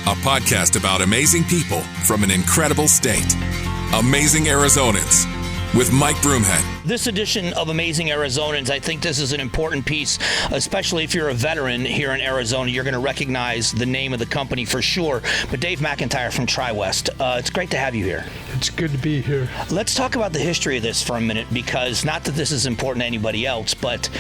a podcast about amazing people from an incredible state. Amazing Arizonans with Mike Broomhead. This edition of Amazing Arizonans, I think this is an important piece, especially if you're a veteran here in Arizona. You're going to recognize the name of the company for sure. But Dave McIntyre from TriWest, it's great to have you here. It's good to be here. Let's talk about the history of this for a minute, because not that this is important to anybody else, but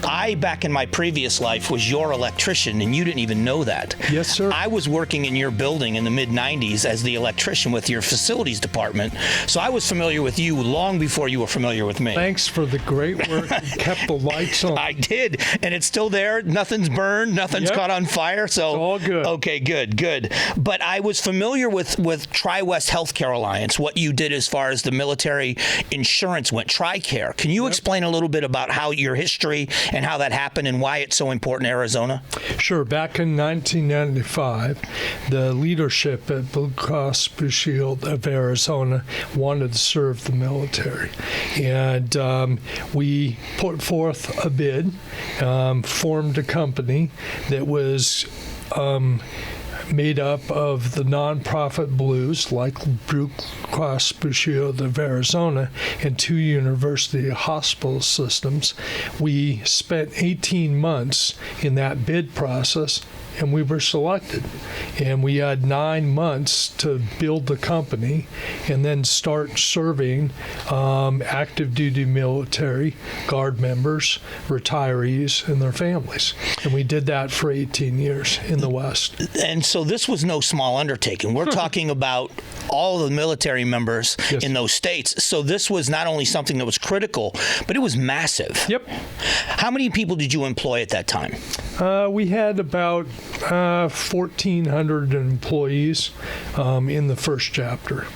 I, back in my previous life, was your electrician, and you didn't even know that. Yes, sir. I was working in your building in the mid-'90s as the electrician with your facilities department, so I was familiar with you long before you were familiar with me. Thanks for the great work. You kept the lights on. I did, and it's still there. Nothing's burned. Nothing's caught on fire. So it's all good. Okay, good. But I was familiar with TriWest Healthcare Alliance, what you did as far as the military insurance went, TRICARE. Can you explain a little bit about how your history and how that happened and why it's so important in Arizona? Sure. Back in 1995, the leadership at Blue Cross Blue Shield of Arizona wanted to serve the military. And we put forth a bid, formed a company that was made up of the nonprofit Blues, like Blue Cross Blue Shield of Arizona, and 2 university hospital systems. We spent 18 months in that bid process, and we were selected. And we had 9 months to build the company and then start serving active duty military, Guard members, retirees, and their families. And we did that for 18 years in the West. And so this was no small undertaking. We're talking about all the military members in those states. So this was not only something that was critical, but it was massive. Yep. How many people did you employ at that time? We had about 1,400 employees in the first chapter.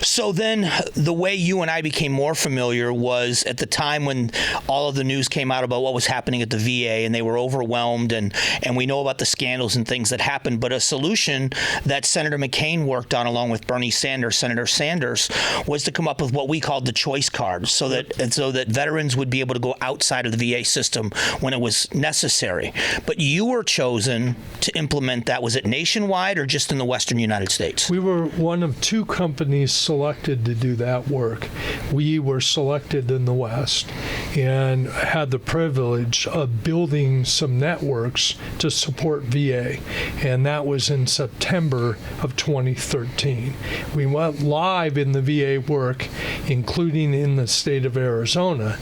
So then the way you and I became more familiar was at the time when all of the news came out about what was happening at the VA, and they were overwhelmed, and we know about the scandals and things that happened. But a solution that Senator McCain worked on along with Senator Sanders, was to come up with what we called the choice card, so that veterans would be able to go outside of the VA system when it was necessary. But you were chosen to implement that. Was it nationwide or just in the Western United States? We were one of 2 companies selected to do that work. We were selected in the West and had the privilege of building some networks to support VA, and that was in September of 2013. We went live in the VA work, including in the state of Arizona,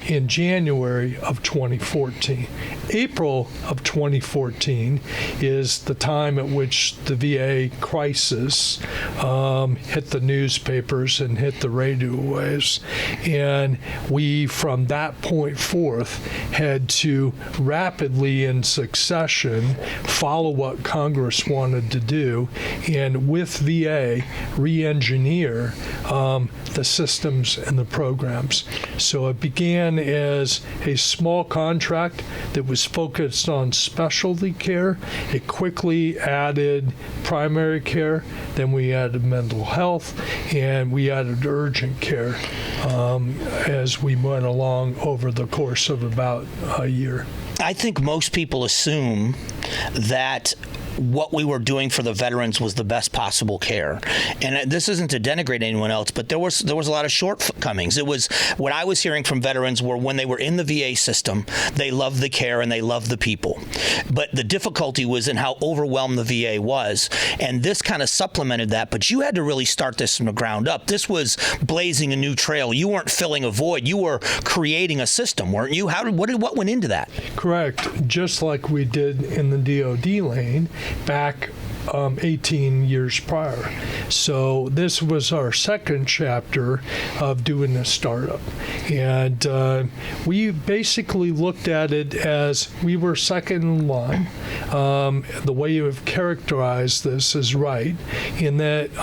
in January of 2014. April of 2014 is the time at which the VA crisis hit the newspapers and hit the radio waves. And we, from that point forth, had to rapidly in succession follow what Congress wanted to do, and with VA, re-engineer the systems and the programs. So it began as a small contract that was focused on specialty care. It quickly added primary care. Then we added mental health, and we added urgent care as we went along over the course of about a year. I think most people assume that what we were doing for the veterans was the best possible care. And this isn't to denigrate anyone else, but there was a lot of shortcomings. It was what I was hearing from veterans were when they were in the VA system, they loved the care and they loved the people. But the difficulty was in how overwhelmed the VA was. And this kind of supplemented that, but you had to really start this from the ground up. This was blazing a new trail. You weren't filling a void. You were creating a system, weren't you? What went into that? Correct. Just like we did in the DOD lane back 18 years prior. So this was our second chapter of doing a startup. And we basically looked at it as we were second in line. The way you have characterized this is right, in that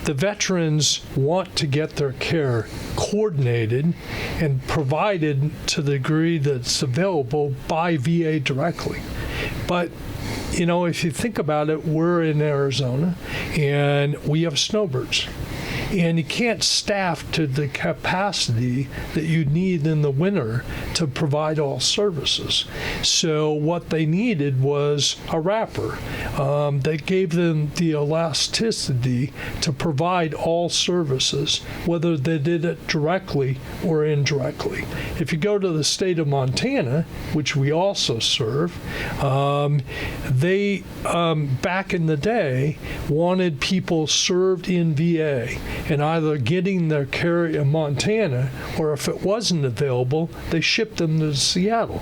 the veterans want to get their care coordinated and provided to the degree that's available by VA directly. But you know, if you think about it, we're in Arizona, and we have snowbirds. and you can't staff to the capacity that you need in the winter to provide all services. So what they needed was a wrapper that gave them the elasticity to provide all services, whether they did it directly or indirectly. If you go to the state of Montana, which we also serve, they back in the day wanted people served in VA and either getting their care in Montana, or if it wasn't available, they shipped them to Seattle.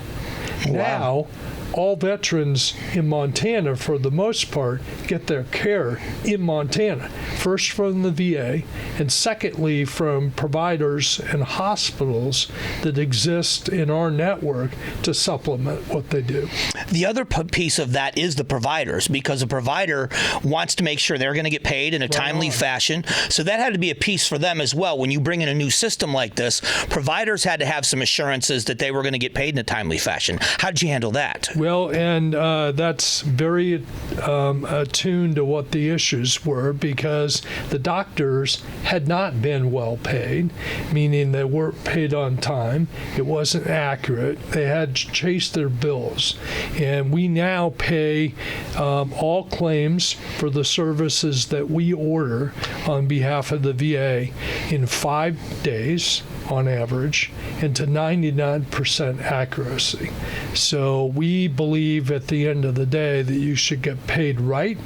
Wow. Now, all veterans in Montana, for the most part, get their care in Montana. First from the VA, and secondly from providers and hospitals that exist in our network to supplement what they do. The other piece of that is the providers, because a provider wants to make sure they're going to get paid in a timely fashion. So that had to be a piece for them as well. When you bring in a new system like this, providers had to have some assurances that they were going to get paid in a timely fashion. How did you handle that? Well, and that's very attuned to what the issues were, because the doctors had not been well paid, meaning they weren't paid on time. It wasn't accurate. They had to chase their bills. And we now pay all claims for the services that we order on behalf of the VA in 5 days on average, and to 99% accuracy. So we believe at the end of the day that you should get paid right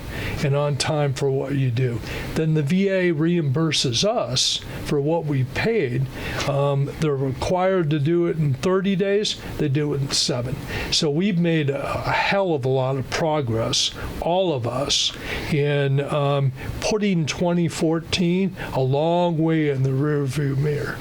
and on time for what you do. Then the VA reimburses us for what we paid. They're required to do it in 30 days. They do it in 7. So we've made a hell of a lot of progress, all of us, in putting 2014 a long way in the rearview mirror.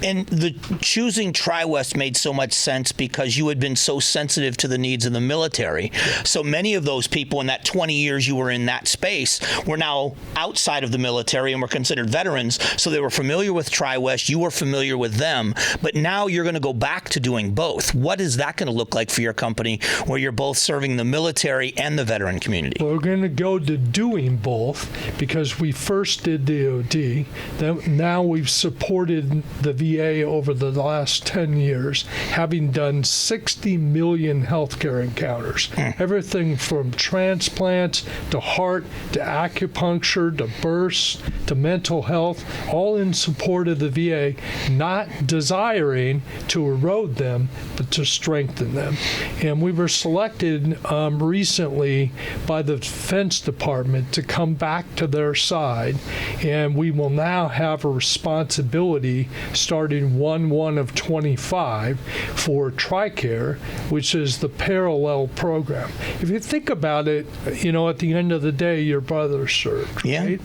And the choosing TriWest made so much sense because you had been so sensitive to the needs of the military. So many of those people in that 20 years you were in that space were now outside of the military and were considered veterans. So they were familiar with TriWest. You were familiar with them. But now you're going to go back to doing both. What is that going to look like for your company, where you're both serving the military and the veteran community? Well, we're going to go to doing both because we first did DOD. Then now we've supported the VA over the last 10 years, having done 60 million healthcare encounters. Everything from transplants to heart to acupuncture to births to mental health, all in support of the VA, not desiring to erode them, but to strengthen them. And we were selected recently by the Defense Department to come back to their side, and we will now have a responsibility starting 1/1 of 25 for TRICARE, which is the parallel program. If you think about it, at the end of the day, your brother served, right?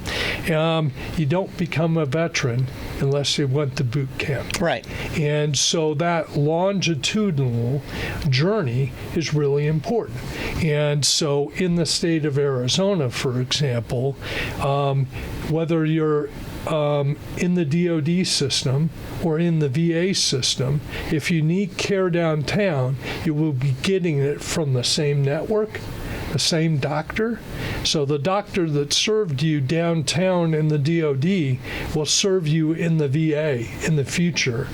You don't become a veteran unless you went to boot camp. Right. And so that longitudinal journey is really important. And so in the state of Arizona, for example, whether you're in the DOD system or in the VA system, if you need care downtown, you will be getting it from the same network, the same doctor. So the doctor that served you downtown in the DOD will serve you in the VA in the future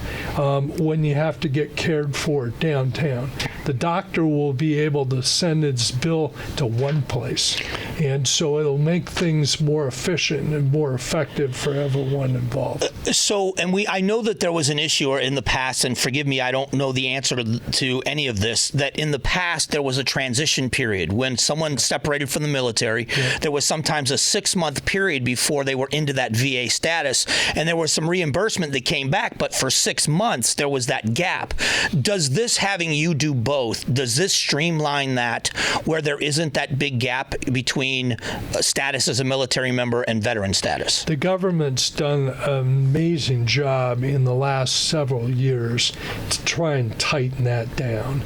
when you have to get cared for downtown. The doctor will be able to send its bill to one place. And so it'll make things more efficient and more effective for everyone involved. I know that there was an issue in the past, and forgive me, I don't know the answer to any of this, that in the past there was a transition period when someone separated from the military. Yeah. There was sometimes a 6-month period before they were into that VA status, and there was some reimbursement that came back, but for 6 months there was that gap. Does this, having you do both, does this streamline that, where there isn't that big gap between status as a military member and veteran status? The government's done an amazing job in the last several years to try and tighten that down.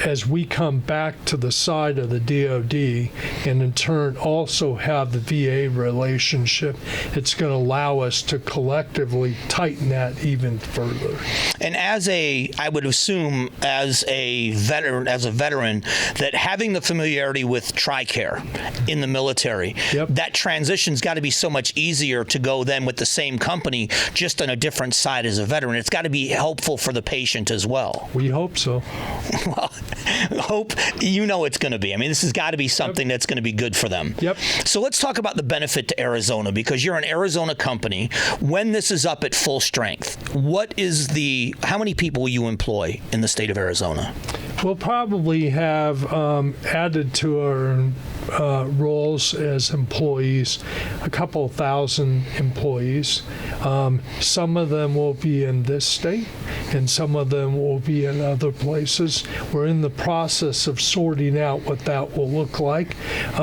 As we come back to the side of of the DOD, and in turn also have the VA relationship, it's going to allow us to collectively tighten that even further. And I would assume as a veteran, that having the familiarity with TRICARE in the military, that transition's got to be so much easier to go then with the same company, just on a different side as a veteran. It's got to be helpful for the patient as well. We hope so. Well, hope, it's going to be. I mean, this has got to be something that's going to be good for them. Yep. So let's talk about the benefit to Arizona, because you're an Arizona company. When this is up at full strength, how many people will you employ in the state of Arizona? We'll probably have added to our roles as employees, a couple thousand employees. Some of them will be in this state, and some of them will be in other places. We're in the process of sorting out what that will look like.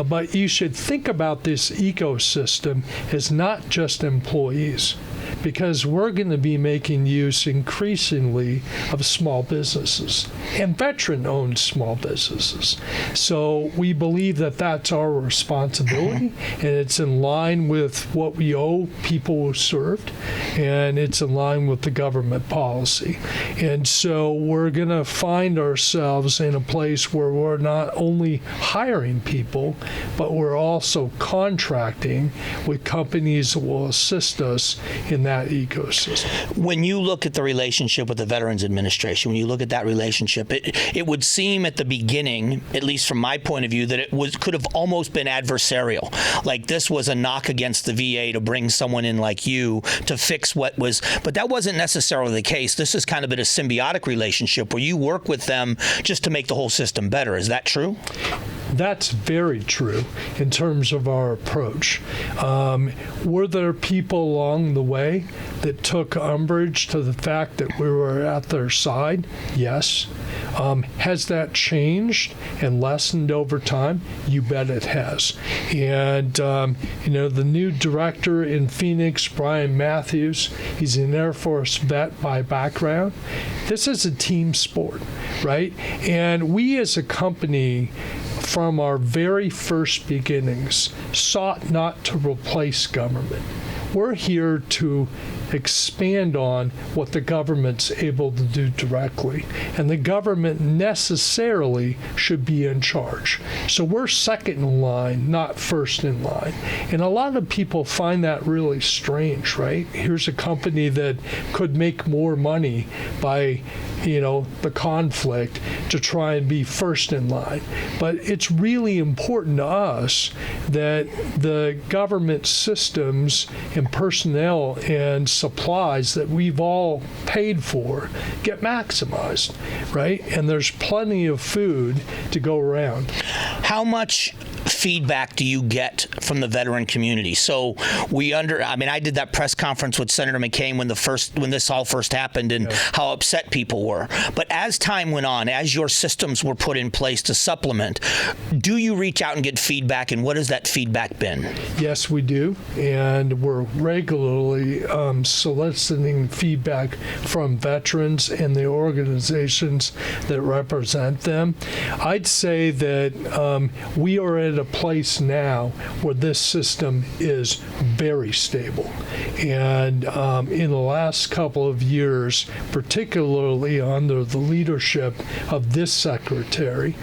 But you should think about this ecosystem as not just employees, because we're going to be making use increasingly of small businesses and veteran-owned small businesses. So we believe that that's our responsibility, and it's in line with what we owe people who served, and it's in line with the government policy. And so we're going to find ourselves in a place where we're not only hiring people, but we're also contracting with companies that will assist us in that ecosystem. When you look at the relationship with the Veterans Administration, when you look at that relationship, it would seem at the beginning, at least from my point of view, that it could have almost been adversarial. Like this was a knock against the VA to bring someone in like you to fix what was, but that wasn't necessarily the case. This has kind of been a symbiotic relationship where you work with them just to make the whole system better. Is that true? That's very true in terms of our approach. Were there people along the way that took umbrage to the fact that we were at their side? Yes. Has that changed and lessened over time? You bet it has. And, the new director in Phoenix, Brian Matthews, he's an Air Force vet by background. This is a team sport, right? And we as a company, from our very first beginnings, sought not to replace government. We're here to expand on what the government's able to do directly, and the government necessarily should be in charge. So we're second in line, not first in line. And a lot of people find that really strange, right? Here's a company that could make more money by the conflict to try and be first in line. But it's really important to us that the government systems and personnel and supplies that we've all paid for get maximized, right? And there's plenty of food to go around. How much feedback do you get from the veteran community? So I did that press conference with Senator McCain when this all first happened, and how upset people were. But as time went on, as your systems were put in place to supplement, do you reach out and get feedback, and what has that feedback been? Yes, we do, and we're regularly soliciting feedback from veterans and the organizations that represent them. I'd say that we are at a place now where this system is very stable. And in the last couple of years, particularly under the leadership of this secretary,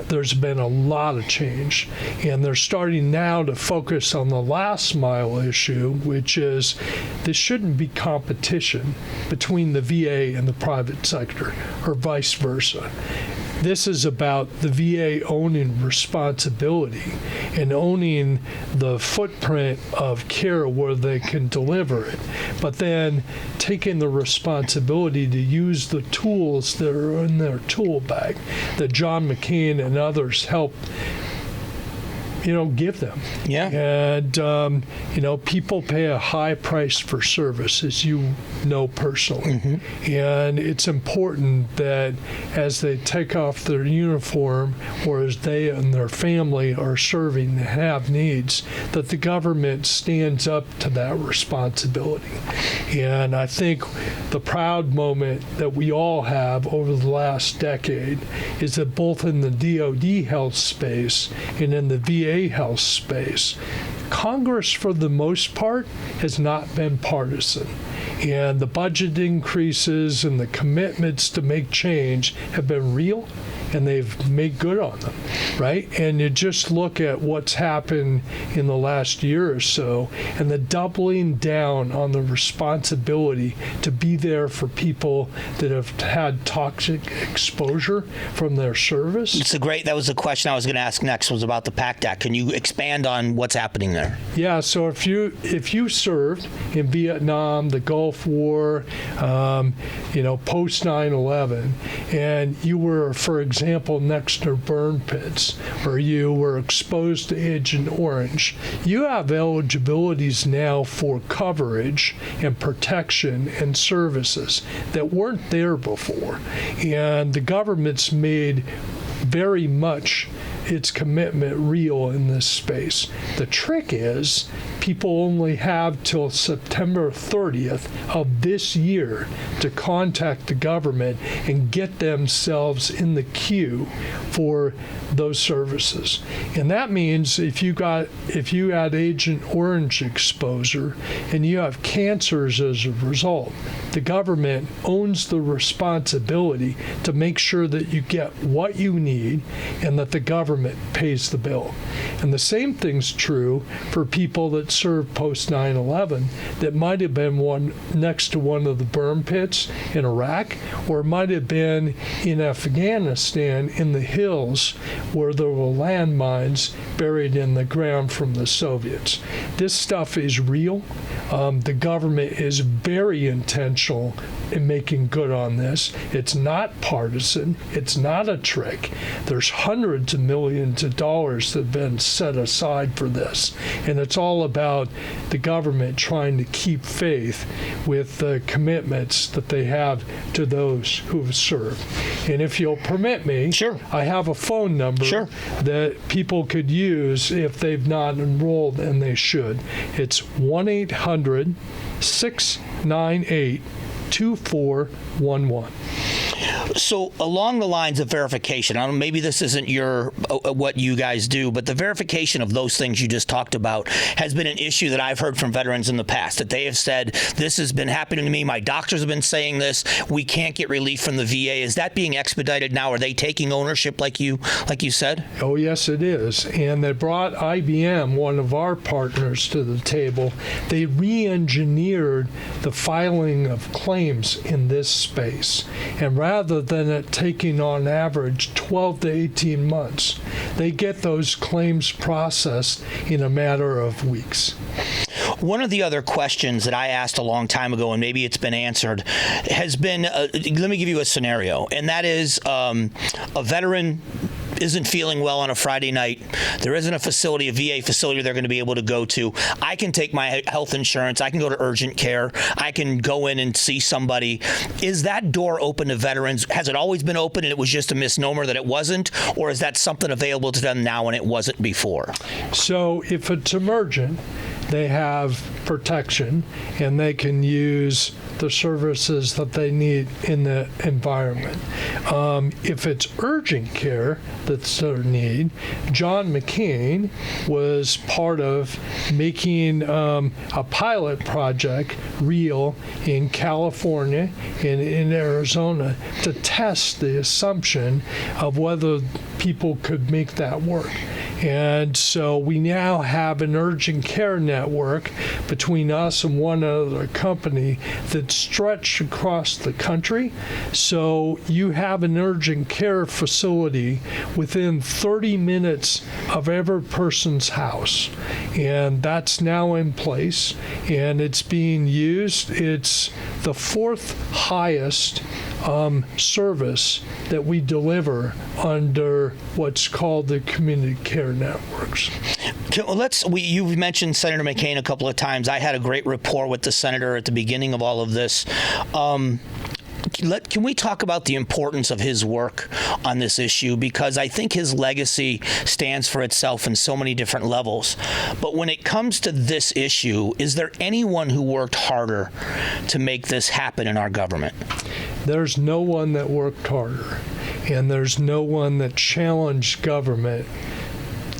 there's been a lot of change. And they're starting now to focus on the last mile issue, which is this shouldn't be competition between the VA and the private sector, or vice versa. This is about the VA owning responsibility and owning the footprint of care where they can deliver it, but then taking the responsibility to use the tools that are in their tool bag that John McCain and others helped give them. Yeah. And, people pay a high price for service, as you know personally. Mm-hmm. And it's important that as they take off their uniform or as they and their family are serving and have needs, that the government stands up to that responsibility. And I think the proud moment that we all have over the last decade is that both in the DoD health space and in the VA health space, Congress, for the most part, has not been partisan. And the budget increases and the commitments to make change have been real, and they've made good on them, right? And you just look at what's happened in the last year or so, and the doubling down on the responsibility to be there for people that have had toxic exposure from their service. That was the question I was going to ask next, was about the PACT Act. Can you expand on what's happening there? Yeah, so if you served in Vietnam, the Gulf War, post 9/11, and you were, for example, next to burn pits, or you were exposed to Agent Orange, you have eligibilities now for coverage and protection and services that weren't there before. And the government's made very much its commitment real in this space. The trick is people only have till September 30th of this year to contact the government and get themselves in the queue for those services. And that means if you had Agent Orange exposure and you have cancers as a result, the government owns the responsibility to make sure that you get what you need and that the government pays the bill. And the same thing's true for people that served post 9/11 that might have been next to one of the burn pits in Iraq, or might have been in Afghanistan in the hills where there were landmines buried in the ground from the Soviets. This stuff is real. The government is very intentional in making good on this. It's not partisan. It's not a trick. There's hundreds of millions of dollars that have been set aside for this. And it's all about the government trying to keep faith with the commitments that they have to those who have served. And if you'll permit me, sure, I have a phone number sure that people could use if they've not enrolled, and they should. It's 1-800-698-2411. So along the lines of verification, I don't know, maybe this isn't what you guys do, but the verification of those things you just talked about has been an issue that I've heard from veterans in the past, that they have said, this has been happening to me, my doctors have been saying this, we can't get relief from the VA. Is that being expedited now? Are they taking ownership like you said? Oh, yes, it is. And they brought IBM, one of our partners, to the table. They re-engineered the filing of claims in this space. And rather than it taking on average 12 to 18 months, they get those claims processed in a matter of weeks. One of the other questions that I asked a long time ago, and maybe it's been answered, has been, let me give you a scenario, and that is a veteran isn't feeling well on a Friday night. There isn't a facility, a VA facility they're going to be able to go to. I can take my health insurance. I can go to urgent care. I can go in and see somebody. Is that door open to veterans? Has it always been open and it was just a misnomer that it wasn't? Or is that something available to them now and it wasn't before? So if it's emergent, they have protection and they can use the services that they need in the environment. If it's urgent care that's their need, John McCain was part of making a pilot project real in California and in Arizona to test the assumption of whether people could make that work. And so we now have an urgent care network between us and one other company that's stretched across the country. So you have an urgent care facility within 30 minutes of every person's house. And that's now in place, and it's being used. It's the fourth highest service that we deliver under what's called the community care networks. You've mentioned Senator McCain a couple of times. I had a great rapport with the senator at the beginning of all of this. Can we talk about the importance of his work on this issue? Because I think his legacy stands for itself in so many different levels. But when it comes to this issue, is there anyone who worked harder to make this happen in our government? There's no one that worked harder, and there's no one that challenged government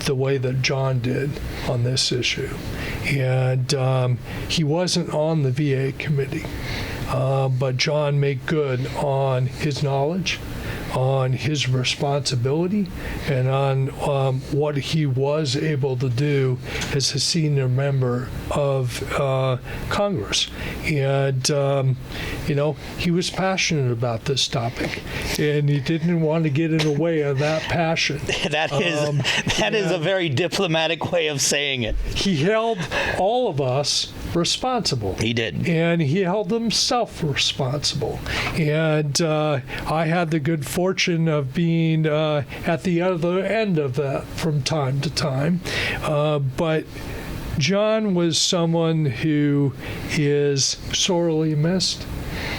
the way that John did on this issue. And he wasn't on the VA committee. But John made good on his knowledge, on his responsibility, and on what he was able to do as a senior member of Congress. And, he was passionate about this topic, and he didn't want to get in the way of that passion. That is a very diplomatic way of saying it. He held all of us responsible. He did. And he held himself responsible. And I had the good fortune of being at the other end of that from time to time. But John was someone who is sorely missed.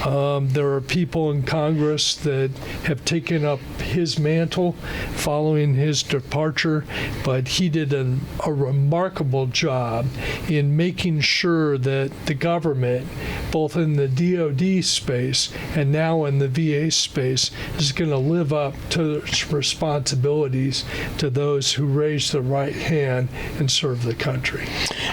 There are people in Congress that have taken up his mantle following his departure, but he did a remarkable job in making sure that the government, both in the DoD space and now in the VA space, is going to live up to its responsibilities to those who raise the right hand and serve the country.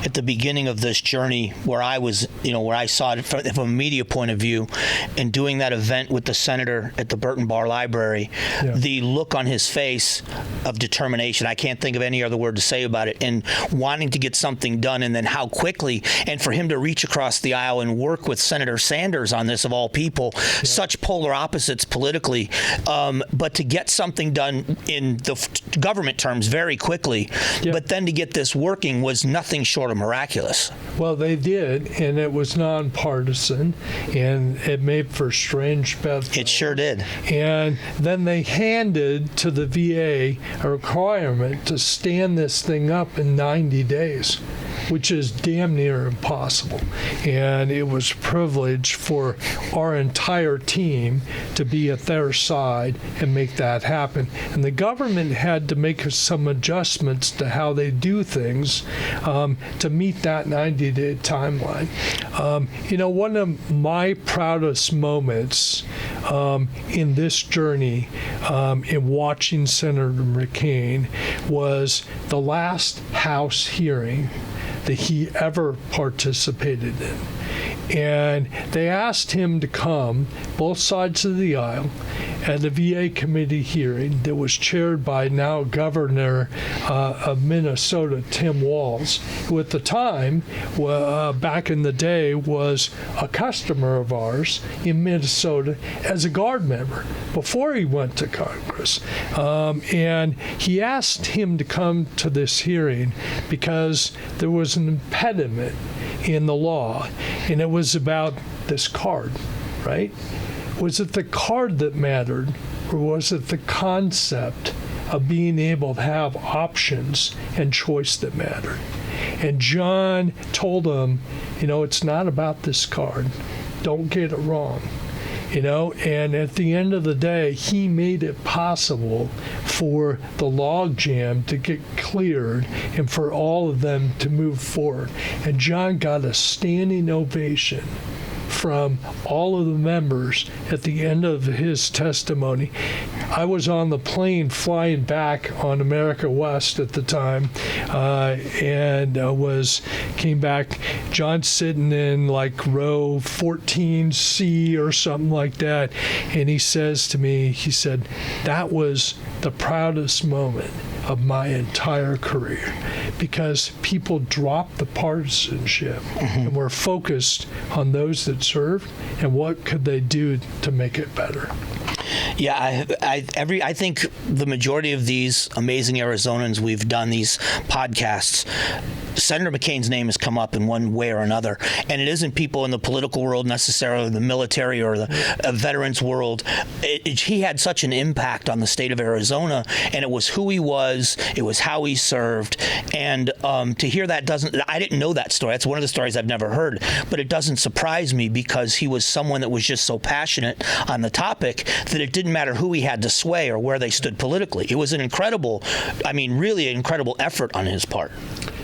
At the beginning of this journey, where I was, where I saw it from a media point of view, and doing that event with the senator at the Burton Barr Library, the look on his face of determination, I can't think of any other word to say about it, and wanting to get something done, and then how quickly, and for him to reach across the aisle and work with Senator Sanders on this, of all people, such polar opposites politically, but to get something done in the government terms very quickly, but then to get this working was nothing short of miraculous. Well, they did, and it was nonpartisan, and it made for strange bedfellows. It sure did. And then they handed to the VA a requirement to stand this thing up in 90 days, which is damn near impossible. And it was a privilege for our entire team to be at their side and make that happen. And the government had to make some adjustments to how they do things to meet that 90-day timeline. One of my proudest moments in this journey in watching Senator McCain was the last House hearing that he ever participated in. And they asked him to come, both sides of the aisle, at a VA committee hearing that was chaired by now Governor of Minnesota, Tim Walz, who at the time, back in the day, was a customer of ours in Minnesota as a Guard member before he went to Congress. And he asked him to come to this hearing because there was an impediment in the law, and it was about this card, right? Was it the card that mattered, or was it the concept of being able to have options and choice that mattered? And John told him, it's not about this card. Don't get it wrong. And at the end of the day, he made it possible for the logjam to get cleared and for all of them to move forward. And John got a standing ovation from all of the members at the end of his testimony. I was on the plane flying back on America West at the time, and came back. John's sitting in like row 14C or something like that, and he says to me, he said, that was the proudest moment of my entire career, because people dropped the partisanship and were focused on those that served and what could they do to make it better. Yeah, I think the majority of these amazing Arizonans we've done these podcasts, Senator McCain's name has come up in one way or another, and it isn't people in the political world necessarily, the military or the veterans world. He had such an impact on the state of Arizona, and it was who he was, it was how he served, and to hear that I didn't know that story. That's one of the stories I've never heard, but it doesn't surprise me because he was someone that was just so passionate on the topic that it didn't matter who he had to sway or where they stood politically. It was an incredible, really an incredible effort on his part.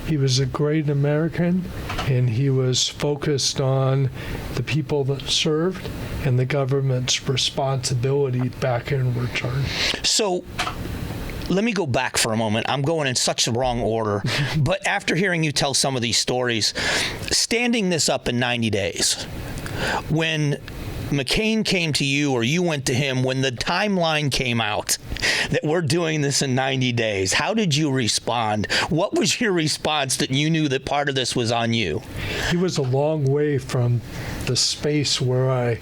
He was a great American, and he was focused on the people that served and the government's responsibility back in return. So let me go back for a moment. I'm going in such the wrong order, but after hearing you tell some of these stories, standing this up in 90 days, when McCain came to you or you went to him, when the timeline came out that we're doing this in 90 days, how did you respond? What was your response that you knew that part of this was on you? He was a long way from the space where I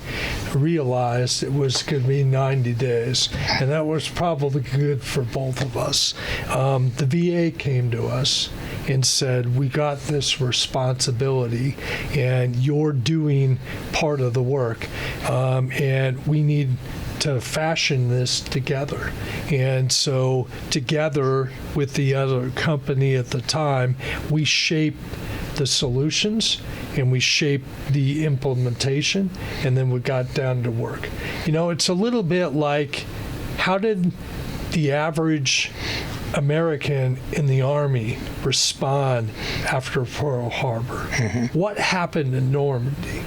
realized it was going to be 90 days, and that was probably good for both of us. The VA came to us and said, we got this responsibility, and you're doing part of the work, and we need to fashion this together. And so together with the other company at the time, we shaped the solutions and we shaped the implementation, and then we got down to work. It's a little bit like, how did the average American in the Army respond after Pearl Harbor? Mm-hmm. What happened in Normandy?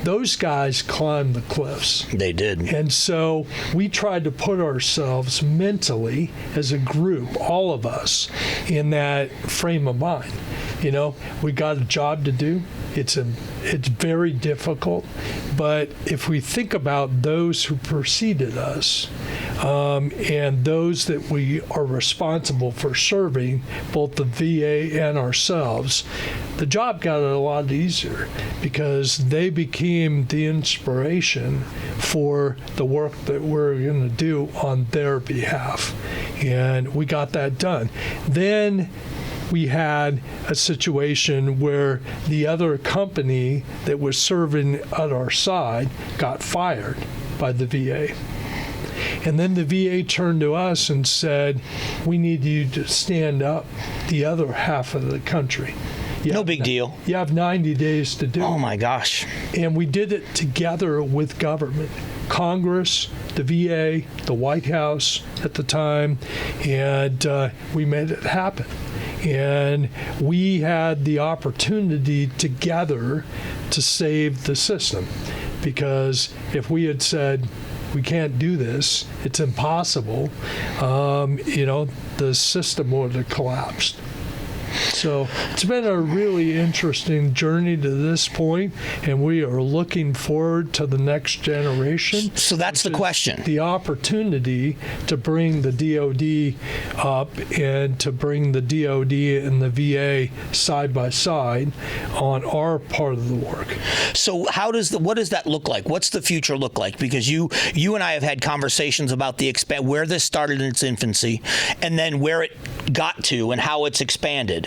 Those guys climbed the cliffs. They did. And so we tried to put ourselves mentally as a group, all of us, in that frame of mind. We got a job to do. It's very difficult. But if we think about those who preceded us, and those that we are responsible for serving, both the VA and ourselves, the job got a lot easier because they became the inspiration for the work that we're going to do on their behalf. And we got that done. Then we had a situation where the other company that was serving at our side got fired by the VA. And then the VA turned to us and said, we need you to stand up the other half of the country. No big deal. You have 90 days to do it. Oh, my gosh. And we did it together with government, Congress, the VA, the White House at the time, and we made it happen. And we had the opportunity together to save the system, because if we had said, we can't do this, it's impossible, the system would have collapsed. So it's been a really interesting journey to this point, and we are looking forward to the next generation. So that's the question. The opportunity to bring the DOD up and to bring the DOD and the VA side by side on our part of the work. So what does that look like? What's the future look like? Because you and I have had conversations about where this started in its infancy, and then where it got to and how it's expanded.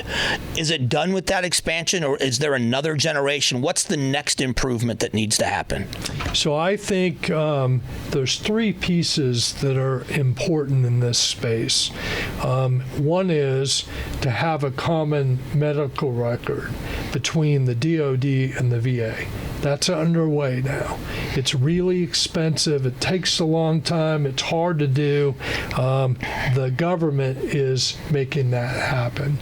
Is it done with that expansion, or is there another generation? What's the next improvement that needs to happen? So I think there's three pieces that are important in this space. One is to have a common medical record between the DOD and the VA. That's underway now. It's really expensive. It takes a long time. It's hard to do. The government is making that happen.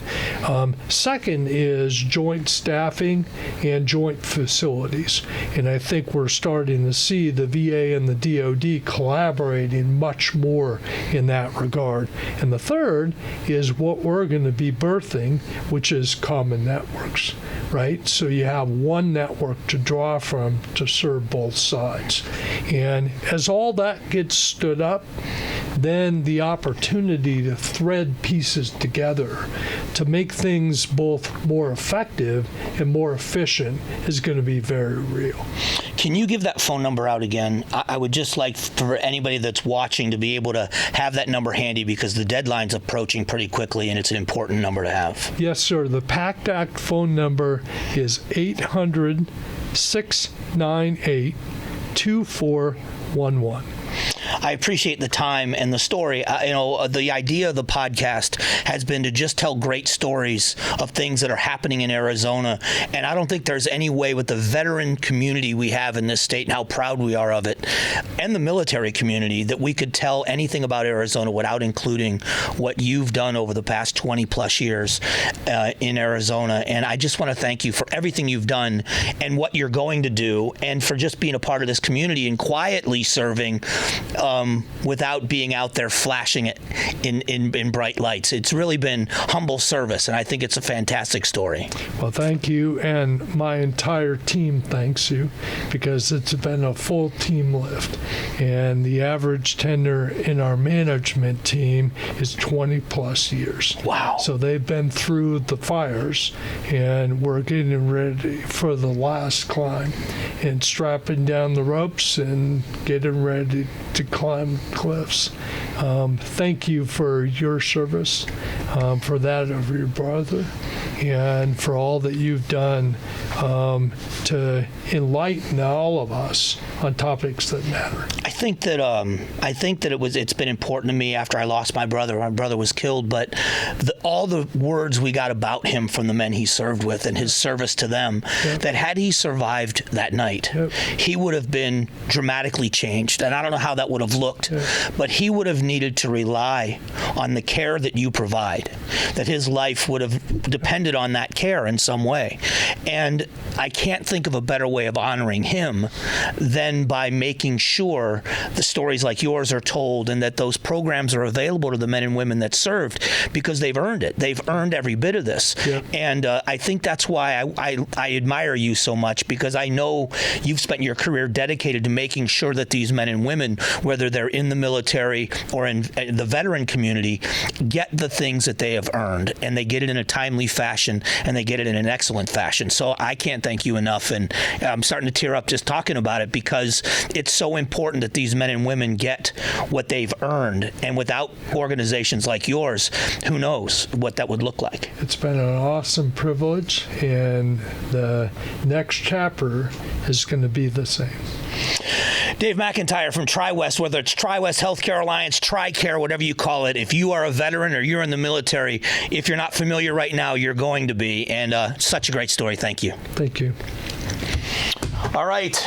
Second is joint staffing and joint facilities. And I think we're starting to see the VA and the DOD collaborating much more in that regard. And the third is what we're going to be birthing, which is common networks, right? So you have one network to draw from to serve both sides. And as all that gets stood up, then the opportunity to thread pieces together to make things both more effective and more efficient is going to be very real. Can you give that phone number out again? I would just like for anybody that's watching to be able to have that number handy, because the deadline's approaching pretty quickly and it's an important number to have. Yes, sir. The PACT Act phone number is 800-698-2411. I appreciate the time and the story. The idea of the podcast has been to just tell great stories of things that are happening in Arizona. And I don't think there's any way, with the veteran community we have in this state and how proud we are of it, and the military community, that we could tell anything about Arizona without including what you've done over the past 20 plus years in Arizona. And I just want to thank you for everything you've done and what you're going to do, and for just being a part of this community and quietly serving without being out there flashing it in bright lights. It's really been humble service, and I think it's a fantastic story. Well, thank you, and my entire team thanks you, because it's been a full team lift, and the average tenure in our management team is 20 plus years. Wow. So they've been through the fires, and we're getting ready for the last climb and strapping down the ropes and getting ready to climb cliffs. Thank you for your service, for that of your brother, and for all that you've done to enlighten all of us on topics that matter. I think that it's been important to me after I lost my brother. My brother was killed, but all the words we got about him from the men he served with and his service to them, that had he survived that night, he would have been dramatically changed. And I don't know how that would have looked, but he would have needed to rely on the care that you provide, that his life would have depended on that care in some way. And I can't think of a better way of honoring him than by making sure the stories like yours are told, and that those programs are available to the men and women that served, because they've earned it. They've earned every bit of this. And I think that's why I admire you so much, because I know you've spent your career dedicated to making sure that these men and women, whether they're in the military or in the veteran community, get the things that they have earned, and they get it in a timely fashion, and they get it in an excellent fashion. So I can't thank you enough, and I'm starting to tear up just talking about it, because it's so important that these men and women get what they've earned. And without organizations like yours, who knows what that would look like. It's been an awesome privilege, and the next chapter is going to be the same. Dave McIntyre from TriWest, whether it's TriWest Healthcare Alliance, TRICARE, whatever you call it, if you are a veteran or you're in the military, if you're not familiar right now, you're going to be. And such a great story. Thank you. Thank you. All right.